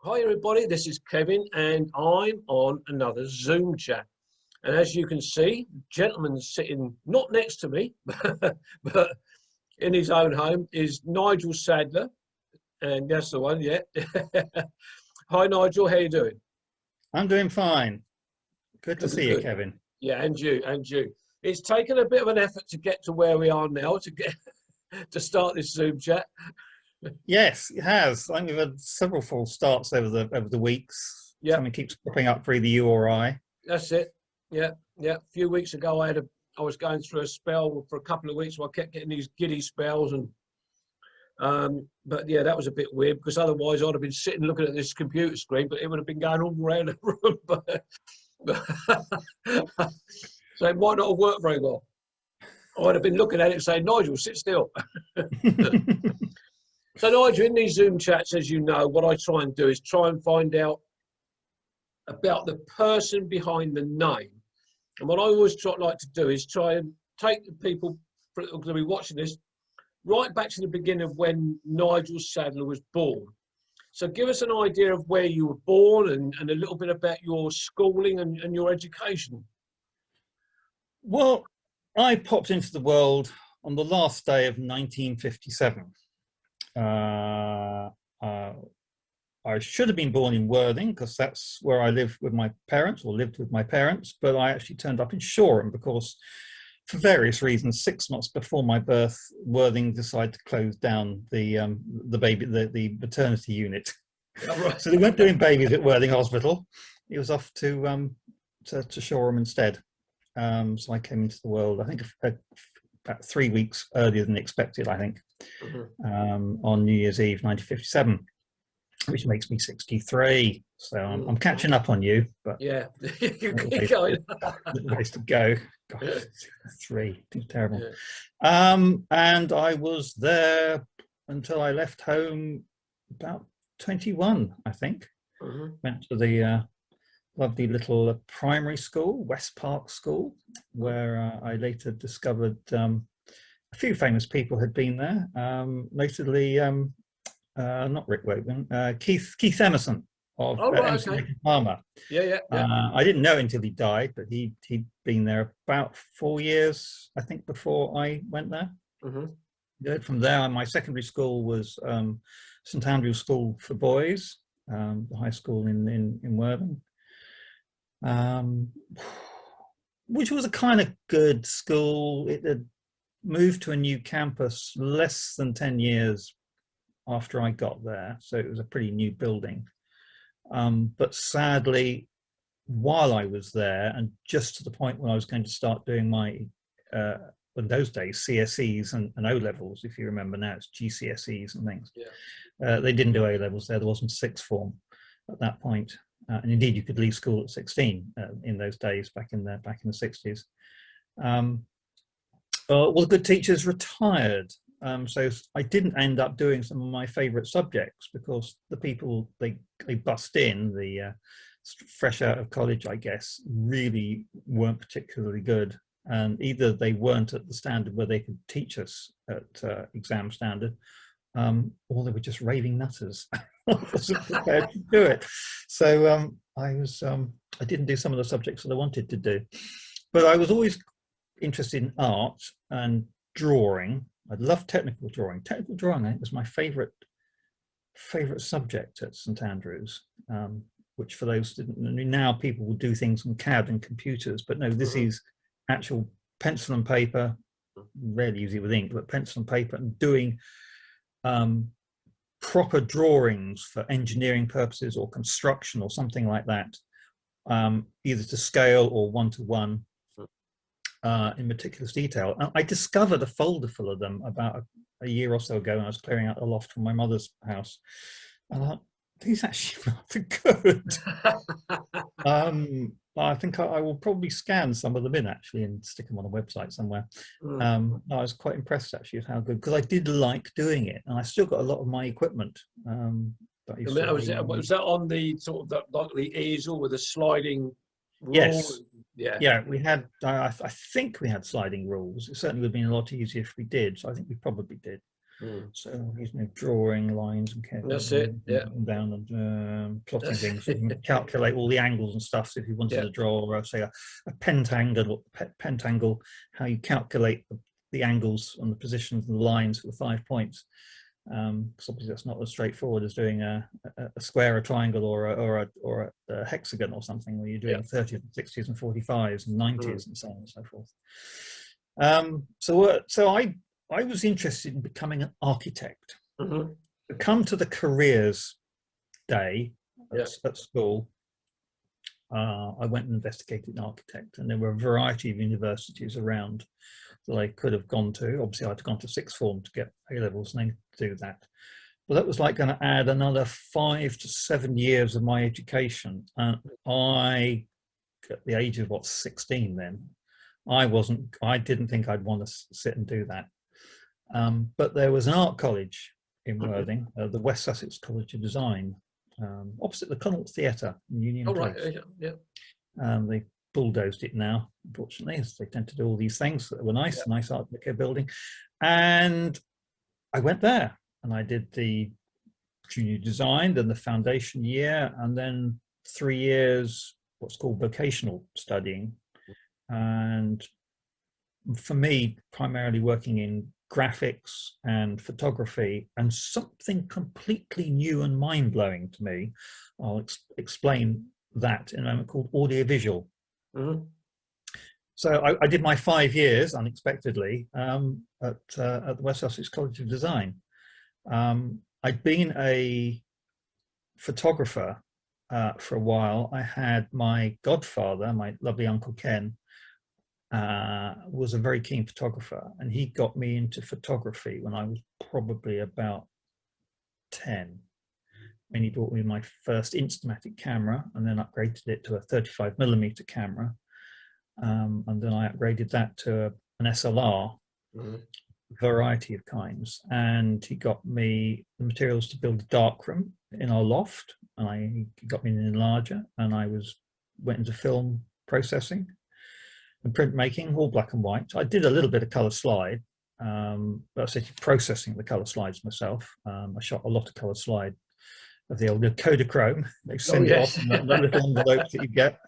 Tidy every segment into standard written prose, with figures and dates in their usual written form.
Hi everybody, this is Kevin and I'm on another Zoom chat. And as you can see, the gentleman sitting not next to me, but in his own home is Nigel Sadler. And that's the one, yeah. Hi Nigel, how you doing? I'm doing fine. Good to Good, good, see you, good. Kevin. Yeah, and you, and you. It's taken a bit of an effort to get to where we are now to get to start this Zoom chat. Yes, it has. I think we've had several false starts over the weeks. Yeah, Something keeps popping up for either you or I. that's it. Yeah, yeah. A few weeks ago, I was going through a spell for a couple of weeks where I kept getting these giddy spells, and but yeah, that was a bit weird because otherwise I'd have been sitting looking at this computer screen, but it would have been going all around the room. So it might not have worked very well. I'd have been looking at it and saying, Nigel, sit still. So Nigel, in these Zoom chats, as you know, what I try and do is try and find out about the person behind the name. And what I always like to do is try and take the people who are going to be watching this right back to the beginning of when Nigel Sadler was born. So give us an idea of where you were born and a little bit about your schooling and your education. Well, I popped into the world on the last day of 1957. I should have been born in Worthing because that's where I lived with my parents, but I actually turned up in Shoreham because, for various reasons, 6 months before my birth, Worthing decided to close down the maternity unit. Oh, right. So they weren't doing babies at Worthing Hospital. It was off to Shoreham instead. So I came into the world, I think, about 3 weeks earlier than expected, I think, on New Year's Eve, 1957, which makes me 63. So I'm catching up on you, but yeah, you keep going. Ways to go. Gosh, 63, it's terrible. Yeah. And I was there until I left home about 21, I think. Went to the lovely little primary school, West Park School, where I later discovered a few famous people had been there. Notably, not Rick Wogan, Keith Emerson of Emerson, Lake and Palmer. Yeah. I didn't know until he died, but he'd been there about 4 years, I think, before I went there. From there, my secondary school was St Andrew's School for Boys, the high school in Worthing. Which was a kind of good school. It had moved to a new campus less than 10 years after I got there, so it was a pretty new building. But sadly, while I was there, and just to the point when I was going to start doing my, in those days, CSEs and O-levels, if you remember now, it's GCSEs and things. Yeah. They didn't do A-levels there wasn't sixth form at that point. And indeed, you could leave school at 16 in those days, back in the 60s. Well, the good teachers retired, so I didn't end up doing some of my favourite subjects because the people they bust in, the fresh out of college, I guess, really weren't particularly good, and either they weren't at the standard where they could teach us at exam standard, or they were just raving nutters. I wasn't prepared to do it. So I didn't do some of the subjects that I wanted to do. But I was always interested in art and drawing. I loved technical drawing. Technical drawing, I think, was my favourite subject at St Andrews, which for those didn't know, now people will do things on CAD and computers, but no, this is actual pencil and paper, rarely use it with ink, but pencil and paper, and doing proper drawings for engineering purposes or construction or something like that, either to scale or one-to-one in meticulous detail. And I discovered a folder full of them about a year or so ago when I was clearing out the loft from my mother's house. And I thought, these actually rather good. I think I will probably scan some of them in actually and stick them on a website somewhere. I was quite impressed actually with how good, because I did like doing it, and I still got a lot of my equipment. Was that on the sort of like the easel with a sliding rule? Yes. Yeah, we had. I think we had sliding rules. It certainly would have been a lot easier if we did. So I think we probably did. Mm. So he's drawing lines and That's it. Yeah. up and down and plotting That's things. So you can calculate all the angles and stuff. So if you wanted yeah. to draw, say, a pentangle, how you calculate the angles and the positions and the lines for the 5 points. Because obviously that's not as straightforward as doing a square, a triangle, or a hexagon or something, where you're doing 30s, 60s, and 45s, and 90s, and so on and so forth. So I was interested in becoming an architect. Mm-hmm. To come to the careers day at school, I went and investigated an architect, and there were a variety of universities around that I could have gone to. Obviously, I'd gone to sixth form to get A levels and then do that. But that was like going to add another 5 to 7 years of my education. And I, at the age of 16 then, I didn't think I'd want to sit and do that. But there was an art college in Worthing, the West Sussex College of Design, opposite the Connaught Theatre in Union Place. Right. Yeah. They bulldozed it now, unfortunately, as they tend to do all these things that were nice Art Deco building. And I went there and I did the junior design, then the foundation year, and then 3 years what's called vocational studying. And for me, primarily working in graphics and photography, and something completely new and mind-blowing to me, I'll explain that in a moment, called audiovisual. Mm-hmm. So I did my 5 years unexpectedly at the West Sussex College of Design. I'd been a photographer for a while. I had my godfather, my lovely Uncle Ken, was a very keen photographer, and he got me into photography when I was probably about 10. And he bought me my first Instamatic camera, and then upgraded it to a 35mm camera. And then I upgraded that to an SLR, variety of kinds. And he got me the materials to build a darkroom in our loft, and he got me an enlarger, and I went into film processing and printmaking, all black and white. I did a little bit of colour slide, but I was actually processing the colour slides myself. I shot a lot of colour slide of the old Kodachrome. They send it off in that little envelope that you get,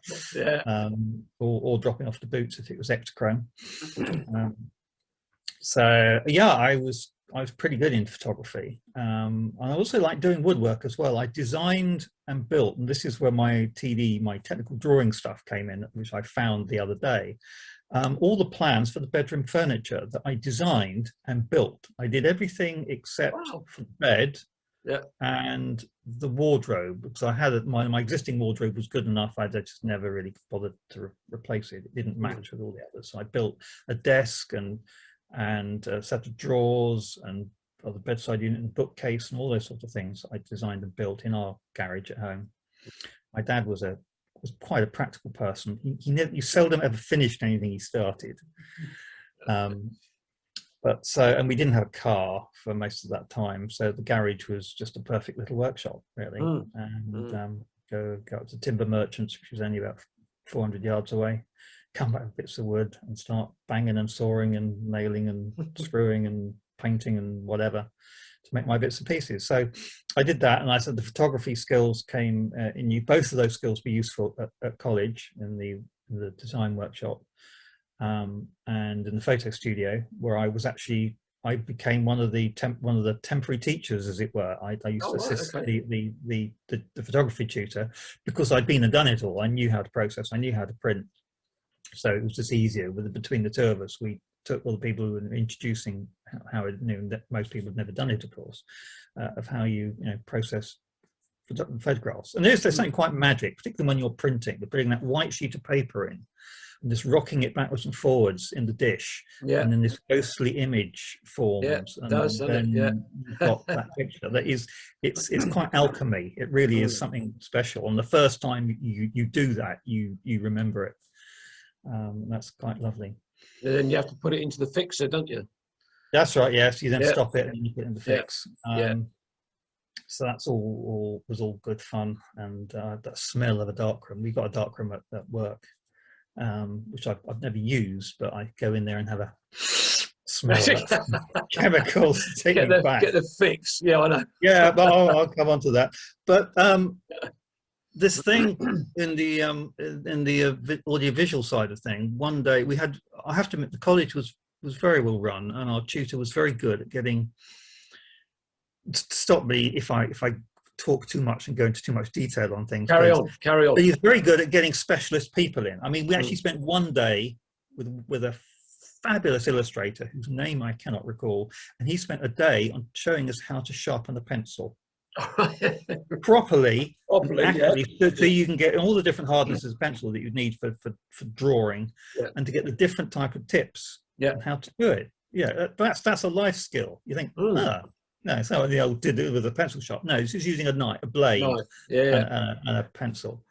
or dropping off the boots if it was Ektachrome. So yeah, I was pretty good in photography. And I also like doing woodwork as well. I designed and built, and this is where my TD, my technical drawing stuff came in, which I found the other day. All the plans for the bedroom furniture that I designed and built. I did everything except for the bed and the wardrobe, because I had my existing wardrobe was good enough. I just never really bothered to replace it. It didn't match with all the others. So I built a desk and a set of drawers and the bedside unit and bookcase and all those sorts of things I designed and built in our garage at home. My dad was quite a practical person. He seldom ever finished anything he started. And we didn't have a car for most of that time, so the garage was just a perfect little workshop, really. Go up to Timber Merchants, which was only about 400 yards away, come back with bits of wood and start banging and sawing and nailing and screwing and painting and whatever to make my bits and pieces. So I did that, and I said the photography skills came in. Both of those skills were useful at college in the design workshop. And in the photo studio, where I became one of the temporary teachers, as it were. I used to assist the photography tutor, because I'd been and done it all. I knew how to process, I knew how to print, so it was just easier. Between the two of us, we took all the people who were introducing how it knew that most people had never done it, of course, of how you process photographs. And there's something quite magic, particularly when you're printing, putting that white sheet of paper in and just rocking it backwards and forwards in the dish, and then this ghostly image forms, and then you've got that picture. It's quite alchemy. It really is something special. And the first time you do that, you remember it. That's quite lovely. And then you have to put it into the fixer, don't you? That's right. Yes, you then stop it and you put it in the fix. So that's was all good fun. And that smell of a darkroom. We got a darkroom at work, which I've never used, but I go in there and have a smell that chemicals taking me back. Get the fix. Yeah, I know. Yeah, but I'll come on to that. But this thing in the audiovisual side of thing, one day we had, I have to admit, the college was very well run, and our tutor was very good at getting, stop me if I talk too much and go into too much detail on things. Carry on. But he's very good at getting specialist people in. I mean, we actually spent one day with a fabulous illustrator whose name I cannot recall, and he spent a day on showing us how to sharpen a pencil properly, accurately, yeah. So you can get all the different hardnesses of pencil that you need for drawing, yeah. And to get the different type of tips, yeah. And how to do it. Yeah, that's a life skill. You think, no, it's not what the old did with a pencil sharp. No, it's just using a knife, a blade, yeah. and a pencil.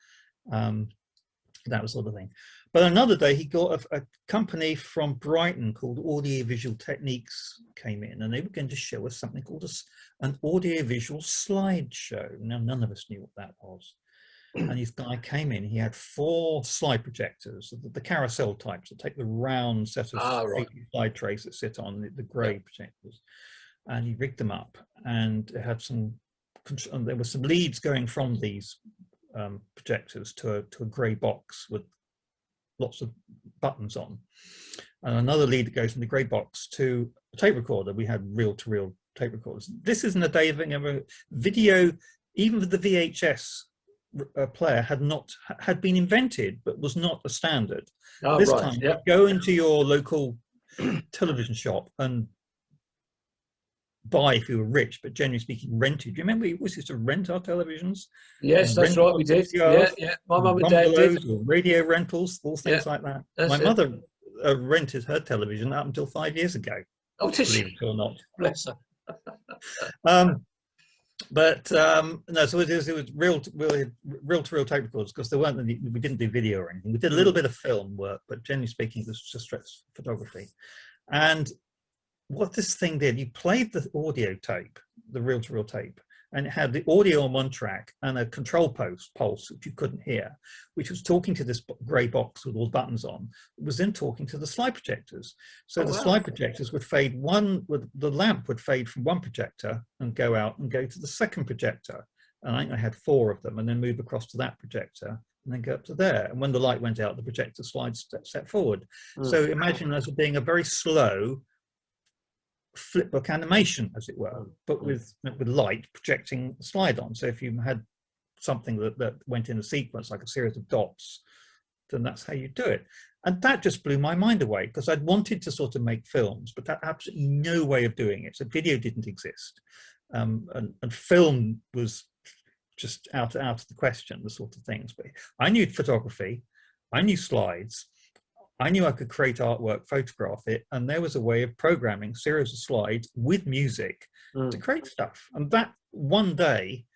That sort of thing. But another day he got a company from Brighton called Audiovisual Techniques came in, and they were going to show us something called an audiovisual slideshow. Now, none of us knew what that was. And this guy came in, he had 4 slide projectors, the carousel types that take the round set of slide trays that sit on the grey projectors. And he rigged them up, and it had there were some leads going from these projectors to a grey box with lots of buttons on, and another lead that goes from the grey box to a tape recorder. We had reel-to-reel tape recorders. This isn't a day of video. Even the VHS player had been invented, but was not a standard. This time, yep. Go into your local television shop and buy, if you were rich, but generally speaking, rented. Do you remember we used to rent our televisions? Yes, that's right, we did. Yeah. My mum and dad did. Or radio rentals, all things like that. My mother rented her television up until 5 years ago. Oh, did she? Believe it or not. Bless her. No, so it was reel-to-reel tape recorders, because there weren't any, we didn't do video or anything. We did a little bit of film work, but generally speaking, it was just straight photography. And what this thing did, you played the audio tape, the reel-to-reel tape, and it had the audio on one track and a control pulse, which you couldn't hear, which was talking to this grey box with all buttons on. It was then talking to the slide projectors. So the slide projectors would fade the lamp would fade from one projector and go out and go to the second projector. And I think I had 4 of them, and then move across to that projector and then go up to there. And when the light went out, the projector slide step forward. So imagine as being a very slow flipbook animation, as it were, but with light projecting the slide on. So if you had something that went in a sequence, like a series of dots, then that's how you do it. And that just blew my mind away, because I'd wanted to sort of make films, but that absolutely no way of doing it. So video didn't exist, and film was just out of the question, the sort of things. But I knew photography, I knew slides, I knew I could create artwork, photograph it, and there was a way of programming a series of slides with music to create stuff. And that one day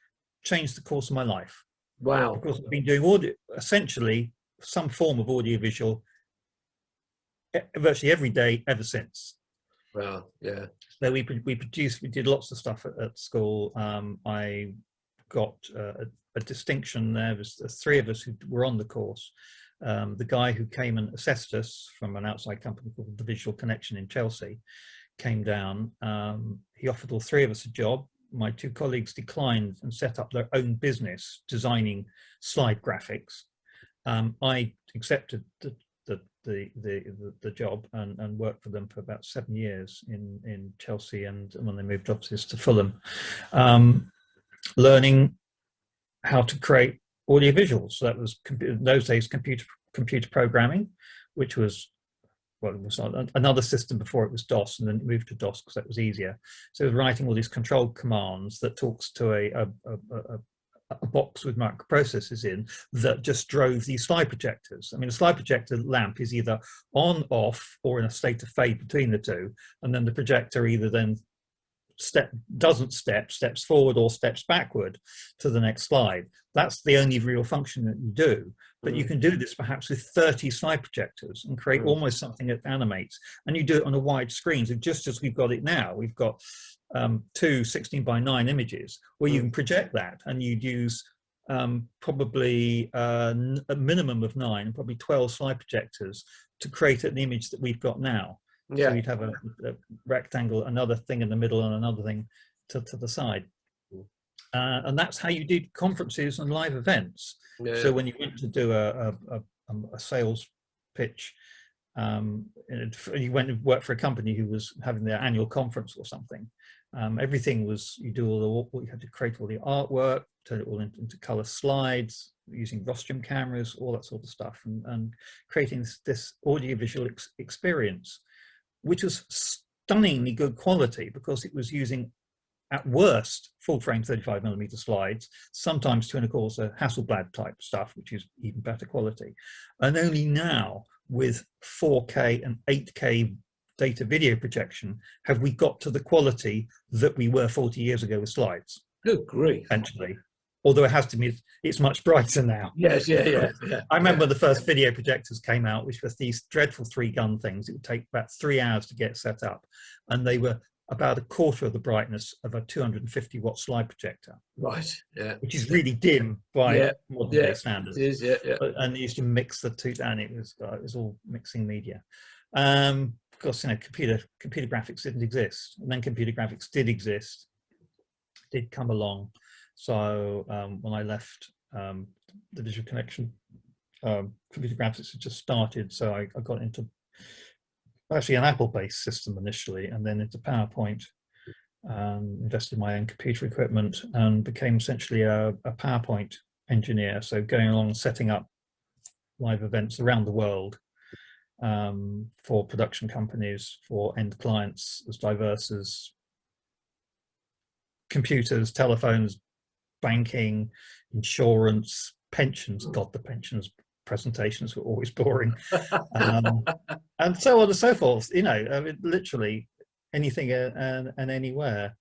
changed the course of my life. Wow. Because I've been doing essentially some form of audiovisual virtually every day ever since. Wow, yeah. So we did lots of stuff at school. I got a distinction. There was 3 of us who were on the course. The guy who came and assessed us from an outside company called The Visual Connection in Chelsea came down. He offered all 3 of us a job. My 2 colleagues declined and set up their own business designing slide graphics. I accepted the job and worked for them for about 7 years in Chelsea, and when they moved offices to Fulham, learning how to create audiovisuals. So that was in those days computer programming, which was, well, it was another system before it was DOS, and then it moved to DOS because that was easier. So it was writing all these control commands that talks to a box with microprocessors in that just drove these slide projectors. I mean, a slide projector lamp is either on, off, or in a state of fade between the two, and then the projector either then steps forward or steps backward to the next slide. That's the only real function that you do. But you can do this perhaps with 30 slide projectors and create almost something that animates. And you do it on a wide screen. So just as we've got it now, we've got 2 16:9 images where you can project that, and you'd use probably a minimum of 9 and probably 12 slide projectors to create an image that we've got now. Yeah. So you'd have a rectangle, another thing in the middle, and another thing to the side. And that's how you did conferences and live events. Yeah. So when you went to do a sales pitch, you went and worked for a company who was having their annual conference or something. Everything was, you do all the, you had to create all the artwork, turn it all into color slides, using rostrum cameras, all that sort of stuff, and creating this audiovisual experience, which was stunningly good quality because it was using, at worst, full frame 35mm slides, sometimes 2¼ Hasselblad type stuff, which is even better quality. And only now, with 4K and 8K data video projection, have we got to the quality that we were 40 years ago with slides. Good grief. Essentially. Although it has to be, it's much brighter now. Yes, yeah. I remember the first video projectors came out, which was these dreadful 3-gun things. It would take about 3 hours to get set up. And they were about 1/4 of the brightness of a 250-watt slide projector. Right, yeah. Which is really dim by modern day standards. It is, yeah. And they used to mix the two, and it was all mixing media. Of course, computer graphics didn't exist, and then computer graphics did come along. So when I left the Digital Connection, computer graphics had just started, so I got into actually an Apple-based system initially, and then into PowerPoint. Invested in my own computer equipment and became essentially a PowerPoint engineer. So going along and setting up live events around the world for production companies, for end clients as diverse as computers, telephones, banking, insurance, pensions. God, the pensions presentations were always boring. And so on and so forth, I mean, literally anything and anywhere.